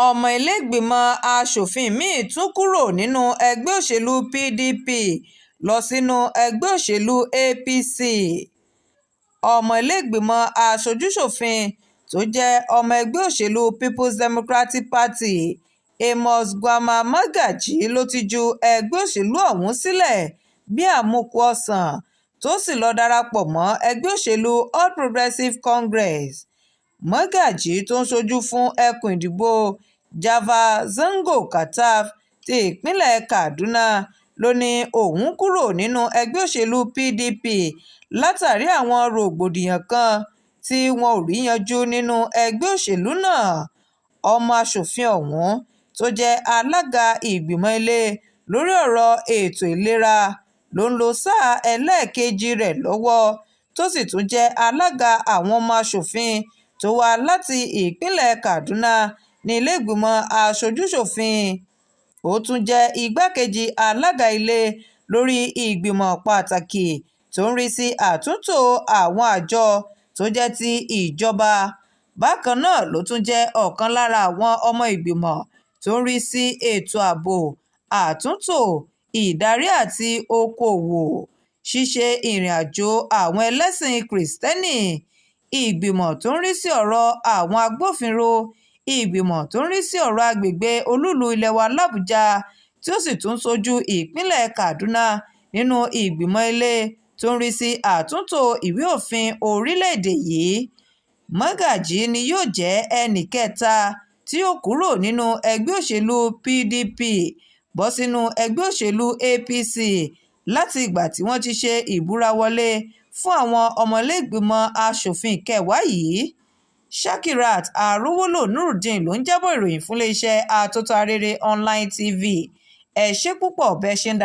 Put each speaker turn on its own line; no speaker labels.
ọmọ ilé-ìgbìmọ̀ asòfin míín tún kúrò nínú ẹgbẹ́ òṣèlú pdp lọ sínú ẹgbẹ́ òṣèlú apc. ọmọ ilé-ìgbìmọ̀ aṣojú-ṣòfin tó jẹ́ ọmọ ẹgbẹ́ òṣèlú people's democratic party amos gwama magaji ló ti ju ẹgbẹ́ òṣèlú ọ̀hún sílẹ̀ bíi àmukù ọ̀sán tó sì lọ́ọ́ darapọ̀ mọ́ ẹgbẹ́ òṣèlú all progressives congress. magaji tó ń ṣojú fún ẹkùn ìdìbò java-zango kataf ti ìpínlẹ̀ kaduna ló ní òun kúrò nínú ẹgbẹ́ òṣèlú pdp látàrí àwọn rògbòdìyàn kan tí wọn ò rí yanjú nínú ẹgbẹ́ òṣèlú náà. ọmọ asòfin ọ̀hún tó jẹ́ alága ìgbìmọ̀ ilé lórí ọ̀rọ̀ ètò ìlera ló ń lo sáà ẹlẹ́ẹ̀kejì rẹ̀ lọ́wọ́ tó sì tún jẹ́ alága àwọn ọmọ asòfin tó wá láti ìpínlẹ̀ kaduna ní ilé-ìgbìmọ̀ aṣojú-ṣòfin. ó tún jẹ́ igbákejì alága ilé lórí ìgbìmọ̀ pàtàkì tó ń rí sí àtúntò àwọn àjọ tó jẹ́ ti ìjọba. bákan náà ló tún jẹ́ ọ̀kan lára àwọn ọmọ ìgbìmọ̀ tó ń rí sí ètò ààbò, àtúntò, ìdarí àti okòòwò, ṣíṣe ìrìnàjò àwọn ẹlẹ́sìn kìrìstẹ́nì, ìgbìmọ̀ tó ń rí sí ọ̀rọ̀ àwọn agbófinró, ìgbìmọ̀ tó ń rí sí ọ̀rọ̀ agbègbè olúùlú ilẹ̀ wa làbújá tí ó sì tún ṣojú ìpínlẹ̀ kaduna nínú ìgbìmọ̀ ilé tó ń rí sí àtúntò ìwé òfin orílẹ̀-èdè yìí. magaji ni yóò jẹ́ ẹnì kẹta tí yóò kúrò nínú ẹgbẹ́ òṣèlú pdp bọ́ sínú ẹgbẹ́ òṣèlú apc láti ìgbà tí wọ́n ti ṣe ìbúra wọlé fún àwọn ọmọlẹ́gbìmọ̀ asòfin kẹwàá yìí. shakirat arówólò nurudeen ló ń jábọ̀ ìròyìn fún iléeṣẹ́ atótó arére online tv. ẹ ṣé púpọ̀ bẹ́ẹ̀ ṣe ń